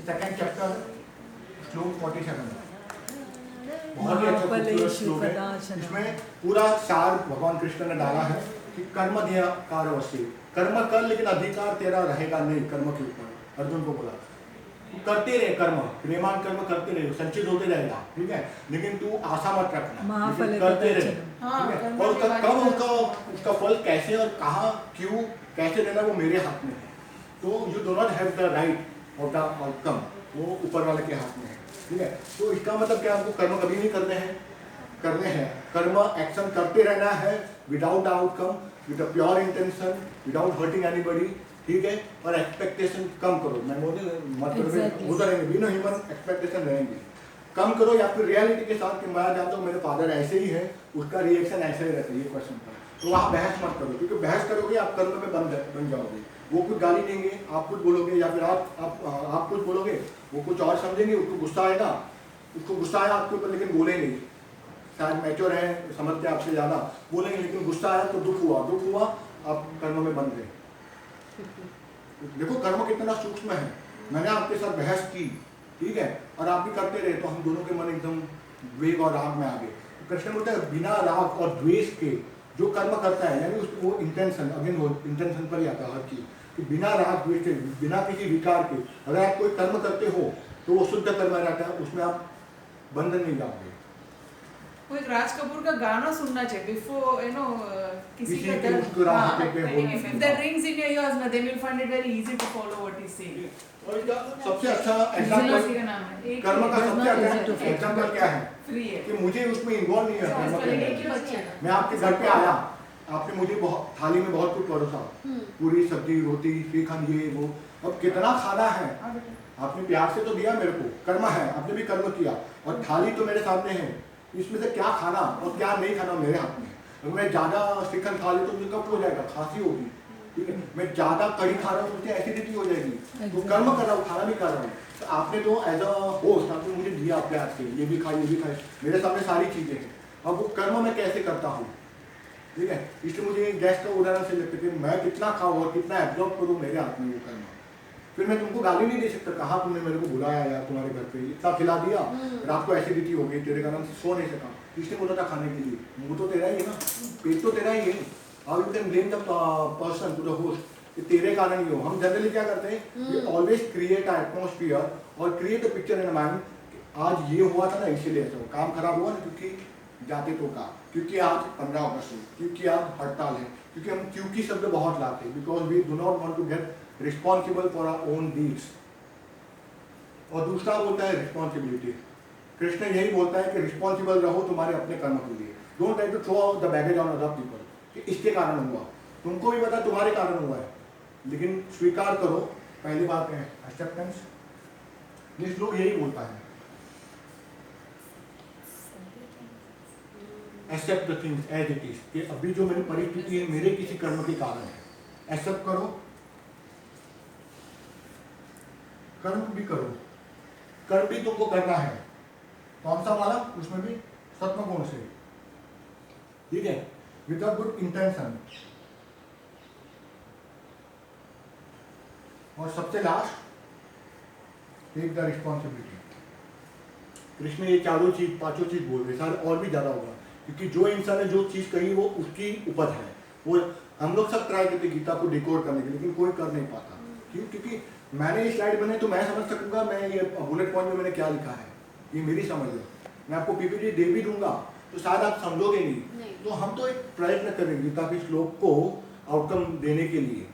Second chapter श्लोक 47 बहुत ही अच्छा खूबसूरत श्लोक है। इसमें पूरा सार भगवान कृष्ण ने डाला है कि कर्म दिया कारवश्य, कर्म कर लेकिन अधिकार तेरा रहेगा नहीं कर्म के ऊपर। अर्जुन को बोला करते रहे कर्म, प्रेमान कर्म करते रहे, संचित होते रहेगा, ठीक है, लेकिन तू आशा मत रखना, करते रहे, ठीक है। और कब उसका फल कैसे और कहाँ क्यों कैसे देना वो मेरे हाथ में है। तो you do not have the right of the outcome, वो ऊपर वाले के हाथ में है, ठीक है। तो इसका मतलब क्या, हमको कर्म कभी नहीं करने हैं, कर्म एक्शन करते रहना है without outcome, with a pure intention, without hurting anybody, ठीक है। और एक्सपेक्टेशन कम करो, मैं मत करो, वो रहेंगे बिना ह्यूमन एक्सपेक्टेशन रहेंगे, कम करो। या फिर रियलिटी के साथ कि मैं जानता हूँ मेरे फादर ऐसे ही है, उसका रिएक्शन ऐसे ही रहता है ये क्वेश्चन पर, तो आप बहस मत करो, क्योंकि बहस करोगे आप कर्म में बन जाओगे। वो कुछ गाली देंगे, आप कुछ बोलोगे, या फिर आप कुछ बोलोगे, वो कुछ और समझेंगे, उसको गुस्सा आएगा, उसको गुस्सा आया आपके ऊपर लेकिन बोलेंगे, शायद मैच्योर है समझते आपसे ज़्यादा, बोलेंगे लेकिन गुस्सा आया तो दुख हुआ, आप कर्म में बन गए। देखो कर्म कितना सूक्ष्म है, मैंने आपके साथ बहस की, ठीक है, और आप भी करते रहे, तो हम दोनों के मन एकदम वेग और राग में आ गए। कृष्ण बोलते हैं बिना राग और द्वेष के जो कर्म करता है, यानी उसको वो इंटेंशन, अगेन वो इंटेंशन पर ही आता है हर चीज, कि बिना राग द्वेष के, बिना किसी विकार के अगर आप कोई कर्म करते हो तो वो शुद्ध कर्म रहता है, उसमें आप बंधन नहीं जाओगे। वो एक राज कपूर का गाना सुनना चाहिए बिफोर किसी का दिल, if that rings in your ears na then you'll find it very easy to follow what he's saying। और इसका सबसे अच्छा एग्जांपल कर्म का सबसे अच्छा एग्जांपल क्या है, फ्री है कि मुझे उसमें इन्वॉल्व नहीं है कर्म के। मैं आपके घर पे आया, आपने मुझे बहुत थाली में बहुत कुछ परोसा, पूरी सब्जी रोटी श्रीखंड ये वो, अब कितना खाना है, आपने प्यार से तो दिया मेरे को, कर्म है, आपने भी कर्म किया, और थाली तो मेरे सामने है, इसमें से क्या खाना और क्या नहीं खाना मेरे हाथ में। अगर मैं ज़्यादा श्रीखंड खा लूँ तो मुझे कब हो जाएगा, खांसी होगी, ठीक है। मैं ज़्यादा कड़ी खा रहा हूँ तो मुझे एसिडिटी हो जाएगी, तो कर्म कर रहा हूँ, खाना भी कर रहा हूँ। तो आपने तो एज अ होस्ट आपने मुझे दिया प्यार से, ये भी खाए मेरे सामने सारी चीज़ें हैं, अब वो कर्म मैं कैसे करता हूँ, ठीक है। इसलिए मुझे गैस का उदाहरण से लगता है कि मैं कितना खाऊँ और कितना एब्जॉर्ब करूँ, मेरे हाथ में वो कर्म। फिर मैं तुमको गाली नहीं दे सकता, कहाँ तुमने मेरे को बुलाया यार तुम्हारे घर पे, इतना खिला दिया, रात को एसिडिटी हो गई, तेरे कारण से सो नहीं सका, इसने बोला था खाने के लिए, मुंह तो तेरा ही है ना, पेट तो तेरा ही है, how you can blame the person to the host, तेरे कारण ही हो। हम जनरली क्या करते हैं, we always create a atmosphere और create a picture in mind, आज ये हुआ था ना इसलिए ऐसा, काम खराब हुआ ना क्योंकि जाते तो का, क्योंकि आज 15 अगस्त है, क्योंकि आज हड़ताल है, क्योंकि हम क्योंकि शब्द बहुत लाते हैं, because we do not want to get responsible for our own deeds. और दूसरा बोलता है रिस्पॉन्सिबिलिटी, कृष्ण यही बोलता है कि रिस्पॉन्सिबल रहो तुम्हारे अपने कर्म के लिए, don't try to throw out the baggage on other people, कि इसके कारण हुआ, तुमको भी पता तुम्हारे कारण हुआ है, लेकिन स्वीकार करो, पहली बात है एक्सेप्टेंस। ये श्लोक यही बोलता है, accept the things as it is, कि अभी जो मेरी परिस्थिति है मेरे किसी कर्म के कारण है, एक्सेप्ट करो, कर्म भी करो, कर्म भी तुमको करना है, कौन सा वाला, उसमें भी सत्व गुण से, ठीक है, विद अ गुड इंटेंशन। और सबसे last, take the responsibility. Krishna ये चारों चीज पांचों चीज बोल रहे, सारे और भी ज्यादा होगा, क्योंकि जो इंसान ने जो चीज कही वो उसकी उपज है। वो हम लोग सब ट्राई करते गीता को डिकोड करने के, लेकिन कोई कर नहीं पाता, क्यों, क्योंकि मैंने ये स्लाइड बनाई तो मैं समझ सकूंगा, मैं ये बुलेट पॉइंट में मैंने क्या लिखा है, ये मेरी समझ है, मैं आपको पीपीटी दे भी दूंगा तो शायद आप समझोगे नहीं। तो हम तो एक प्रयत्न करेंगे गीता के श्लोक को आउटकम देने के लिए,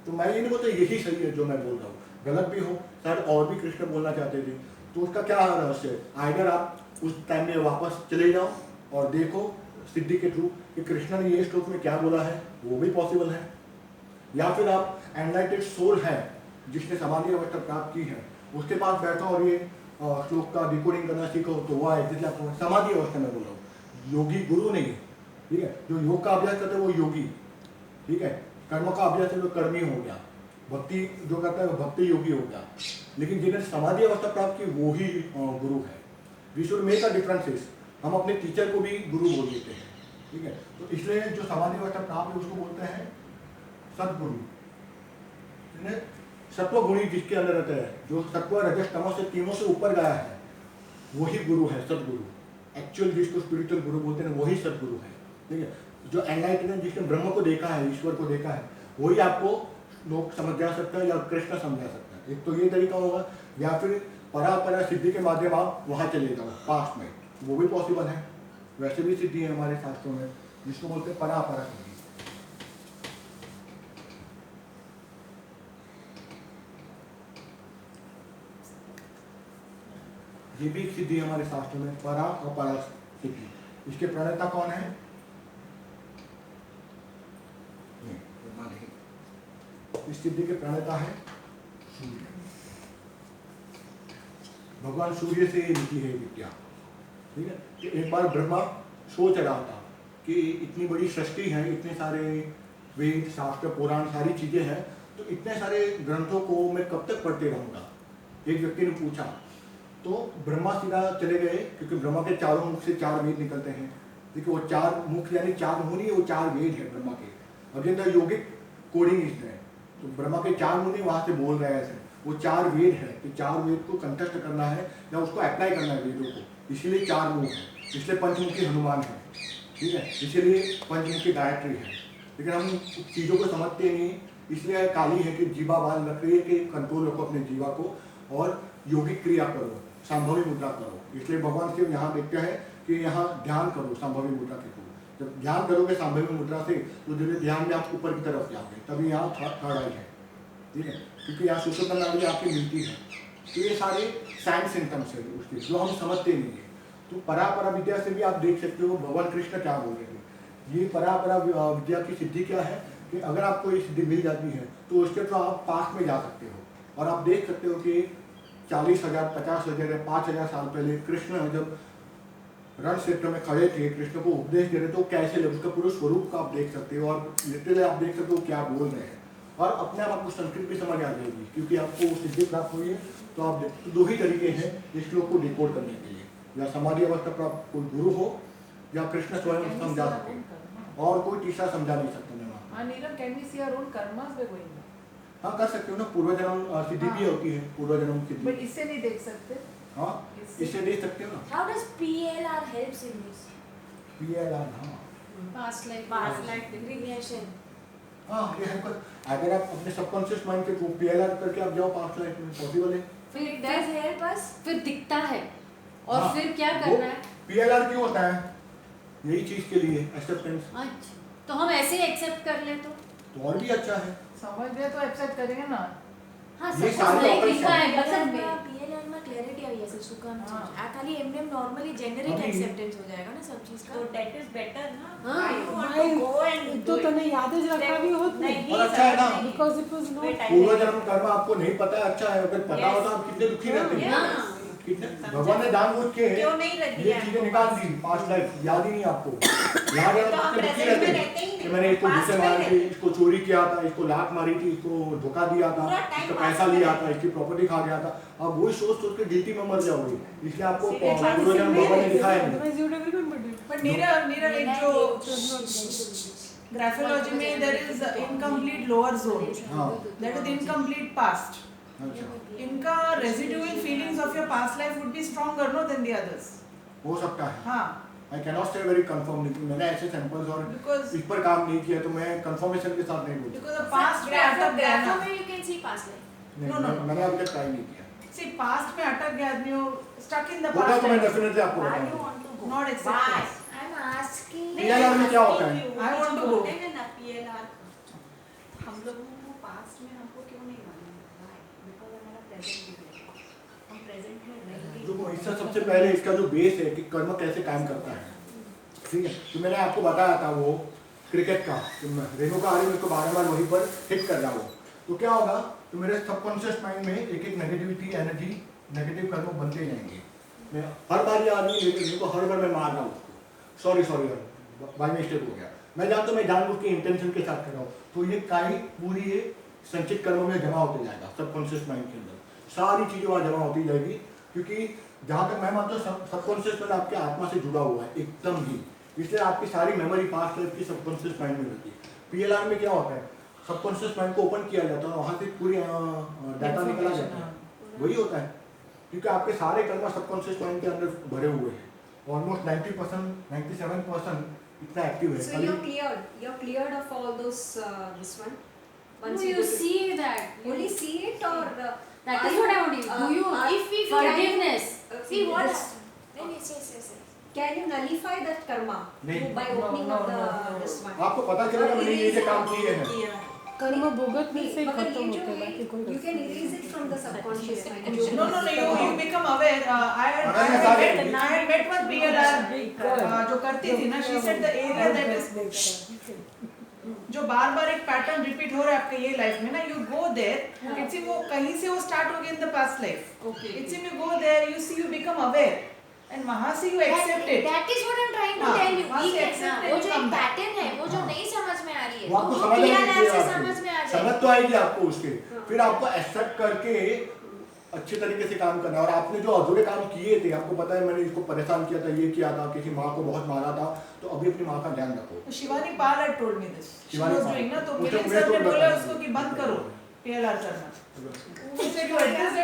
तो मैं ये नहीं बोलता यही सही है जो मैं बोल रहा हूँ, गलत भी हो, शायद और भी कृष्ण बोलना चाहते थे, तो उसका क्या रहस्य है, अगर आप उस टाइम में वापस चले जाओ और देखो सिद्धि के थ्रू कि कृष्ण ने ये श्लोक में क्या बोला है, वो भी पॉसिबल है। या फिर आप एनलाइटेड सोल है जिसने समाधि अवस्था प्राप्त की है, उसके पास बैठो और ये श्लोक का डिकोडिंग करना सीखो, तो वह एग्जैक्टली आपको समाधि अवस्था में बोल रहा हूँ, योगी गुरु नहीं है, ठीक है। जो योग का अभ्यास करते हैं वो योगी, ठीक है, कर्म का अभ्यास है वो कर्मी हो गया, भक्ति जो करता है वो भक्ति योगी हो गया, लेकिन जिन्हें समाधि अवस्था प्राप्त की वो ही गुरु है। We should make a differences, हम अपने टीचर को भी गुरु बोल देते हैं, ठीक है। तो इसलिए जो समाधि अवस्था प्राप्त है उसको बोलते हैं सदगुरु, सत्व गुणी जिसके अंदर रहता है, जो सत्व रजस तमस से तीनों से ऊपर गया है, वही गुरु है, सदगुरु। एक्चुअल जिसको स्पिरिचुअल गुरु बोलते हैं वही सदगुरु है, ठीक है। जो एनलाइटमेंट जिसने ब्रह्म को देखा है, ईश्वर को देखा है, वही आपको लोग समझ जा सकता है या कृष्ण समझा सकता है। एक तो ये तरीका होगा, या फिर परापरा सिद्धि के माध्यम आप वहाँ चले जाओ पास्ट में, वो भी पॉसिबल है। वैसे भी सिद्धि है हमारे शास्त्रों में जिसको बोलते हैं परापरा सिद्धि। ये भी एक सिद्धि है हमारे शास्त्र में, परा और परा सिद्धि। इसके प्रणेता कौन है? इस सिद्धि के प्रणेता है सूर्य। भगवान सूर्य से निकली है विद्या, ठीक है। तो एक बार ब्रह्मा सोच रहा था कि इतनी बड़ी सृष्टि है, इतने सारे वेद शास्त्र पुराण सारी चीजें हैं, तो इतने सारे ग्रंथों को मैं कब तक पढ़ते रहूंगा। एक व्यक्ति ने पूछा, तो ब्रह्मा सीधा चले गए, क्योंकि ब्रह्मा के चारों मुख से 4 वेद निकलते हैं। देखिए वो 4 मुख यानी 4 मुनि, वो 4 वेद है ब्रह्मा के। अभी योगिक कोडिंग इसमें, तो ब्रह्मा के 4 मुनि वहां से बोल रहे हैं, वो 4 वेद है, तो 4 वेद को कंठस्थ करना है या उसको अप्लाई करना है वेदों को, इसीलिए 4 मुख है, इसलिए पंचमुखी हनुमान है, ठीक है, इसीलिए पंचमुखी गायत्री है। लेकिन हम चीज़ों को समझते नहीं, इसलिए काली है कि जीवा बाल रख रही है कि कंट्रोल रखो अपने जीवा को और योगिक क्रिया करो, संभवी मुद्रा करो। इसलिए भगवान शिव यहाँ देखते हैं कि यहाँ ध्यान करो संभवी मुद्रा के करो। जब ध्यान करोगे संभवी मुद्रा से, तो धीरे ध्यान में आप ऊपर की तरफ जाओगे, तभी यहाँ थर्ड आई है, ठीक है, क्योंकि यहाँ सुशोधन नाम आपकी मिलती है। तो ये सारे साइन सिम्टम्स है उसके, जो हम समझते नहीं है। तो परापरा विद्या से भी आप देख सकते हो भगवान कृष्ण क्या बोल रहे थे। ये परापरा विद्या की सिद्धि क्या है कि अगर आपको ये सिद्धि मिल जाती है तो उसके थ्रू आप पास्ट में जा सकते हो और आप देख सकते हो कि 40,000, 50,000 या 5,000 साल पहले कृष्ण जब रण क्षेत्र में खड़े थे, कृष्ण को उपदेश दे रहे थे, तो कैसे लगे उसका पूरे स्वरूप का आप देख सकते हो और लिटरली आप देख सकते हो क्या बोल रहे हैं। और अपने आप आपको संस्कृत भी समझ आ जाएगी, क्योंकि आपको सिद्धि प्राप्त हुई है। तो आप 2 ही तरीके हैं इस श्लोक को डिकोड करने के लिए, या समाधि अवस्था प्राप्त कोई गुरु हो या कृष्ण स्वयं समझा सके, और कोई तीसरा समझा नहीं सकता। हाँ कर सकते हो ना, पूर्वजन्म सिद्धि भी होती है, पूर्वजन्म सिद्धि। बट इससे नहीं देख सकते। हाँ इससे देख सकते हो ना। How does PLR helps in this? PLR, हाँ Past life regression. हाँ ये है। अगर आप अपने सबकॉन्शियस माइंड के थ्रू PLR करके आप जाओ पास्ट लाइफ में, पॉसिबल है। फिर it does help us? फिर दिखता है और हाँ, फिर क्या करना है? PLR क्यों होता है? यही चीज के लिए, एक्सेप्टेंस। अच्छा, तो हम ऐसे एक्सेप्ट कर ले तो और भी अच्छा है। समझ गए तो एक्सेप्ट करेंगे ना। हाँ ये सब सारे कुछ ऑपरेशन दिखा है PLR मतलब માં PLR માં clarity આવી જશે શું કામ છે? हाँ। આ ખાલી એમને નોર્મલી જેનરિક अभी- એક્સેપ્ટન્સ हो जाएगा ना सब चीज का। तो that is better ना. हाँ, I want भाई, to go and तो do it. तने याद ज रखावी होत नहीं, नहीं, और अच्छा है ना? नहीं. because it was not Wait, I पूर्वजन्म कर्म आपको नहीं पता है, अच्छा है। अगर पता Yes. होता आप कितने दुखी रहते हैं। हाँ। कितने भगवान ने जानबूझ के क्यों नहीं रहती ये है चीजें आपको निकाल पास? दी, पास्ट लाइफ याद ही नहीं आपको। याद है तो हम कितने दुखी present रहते में हैं रहते ही नहीं, कि मैंने इसको past घुसे में मार दी, रहते। इसको चोरी किया था, इसको लात मारी थी, इसको धोखा दिया था, पूरा time इसका past पैसा में लिया रहते था, इसकी प्रॉपर्टी खा गया था। अब वही सोच सोच के गिल्टी में मर जाओगे, इसलिए आपको सीधे पास पूर्वजन्म भगवान ने दिखाया नहीं। otherwise you would have remembered it. But Neeraj एक जो It was not ग्राफोलॉजी में there is incomplete lower zone, हाँ दैट इज इनकम्प्लीट पास्ट। अच्छा इनका residual feelings of your past life would be stronger no than the others. हो सकता है। हाँ I can not say very confirm, लेकिन मैंने ऐसे सैंपल्स और बिकॉज इस पर काम नहीं किया, तो मैं कंफर्मेशन के साथ नहीं बोल बिकॉज द पास्ट में अटक गया ना। where you can see past life. नहीं, No, no, no. मैंने अभी तक ट्राई नहीं किया। सी पास्ट में अटक गया आदमी स्टक इन द होगा तो मैं पास्ट डेफिनेटली आपको Why you बताऊंगा। want to go? Not Why? Except. I'm asking. PLR में क्या होता है? I want to go. बोलते हैं ना PLR, हम लोगों को पास्ट में हमको क्यों नहीं मालूम? Why? Because हमारा present भी है। हम present में नहीं देखो इसका सबसे पहले इसका जो बेस है कि कर्म कैसे काम करता है, ठीक है। तो मैंने आपको बताया था वो क्रिकेट का, रेणुका आ रही है, उसको बार-बार वहीं पर हिट कर रहा हो, तो क्या होगा, तो मेरे सबकॉन्शियस माइंड में एक एक नेगेटिविटी एनर्जी, नेगेटिव कर्म बनते जाएंगे। मैं हर बार ये आदमी लेकिन को हर बार मैं मार रहा हूँ उसको, सॉरी बाय मिस्टेक हो गया, मैं जानता हूँ मैं जानबूझ के इंटेंशन के साथ कर रहा हूँ, तो ये काई पूरी ये संचित कर्मों में जमा होते जाएगा सबकॉन्शियस माइंड के अंदर, सारी चीज़ें वहाँ जमा होती जाएगी। क्योंकि जहाँ तक मैं मानता हूँ सबकॉन्शियस माइंड आपके आत्मा से जुड़ा हुआ है एकदम ही, इसलिए आपकी सारी मेमोरी पास्ट लाइफ की सबकॉन्शियस माइंड में रहती है। PLR में क्या होता है, सबकॉन्शियस माइंड को ओपन किया जाता है, वहाँ से पूरी डाटा निकला जाता है। वही होता है, क्योंकि आपके सारे कर्म सबकॉन्शियस माइंड के अंदर भरे हुए हैं। ऑलमोस्ट 90%, 97% इतना एक्टिव है। So you're cleared of all those this one. No, Once you go to- see that. only see it or That is what I want you. Do you, if we forgiveness, see what this, नहीं नहीं yes. can you nullify that karma नहीं। by opening No, of the no. this one? आपको पता चलेगा मैंने ये काम किए हैं। कर्म भोगत में से मगर खत्म ये जो होते हैं, बाकी कोई you can रास्ता erase it from the subconscious mind. No, you become aware. I had met one PLR जो करती थी ना, she said the area that is जो बार एक पैटर्न रिपीट हो रहा है आपके ये लाइफ में ना, you go there, it's वो कहीं से वो स्टार्ट हो गया in the past life. It's you go there, you see, you become aware, and वहाँ से you accept it. That is what I'm trying to हाँ, tell you. वहाँ से ठीक है, accept it, वो you जो come एक back. पैटर्न है, वो जो नहीं समझ में आ रही है, वो आपको वो समझ PLR आएगी, से समझ में आ समझ जाए. तो आएगी आपको उसके, फिर आपको एक्सेप्ट करके अच्छे तरीके से काम करना है। और आपने जो अधूरे काम किए थे, आपको पता है मैंने इसको परेशान किया था, ये किया था, किसी माँ को बहुत मारा था, तो अभी अपनी माँ का ध्यान रखो। शिवानी पाल had told me this. She Shivani was Pal. doing ना, तो मुझे मिलिंद सर ने तो बोला बताया। उसको कि बंद करो PLR करना। She said you address it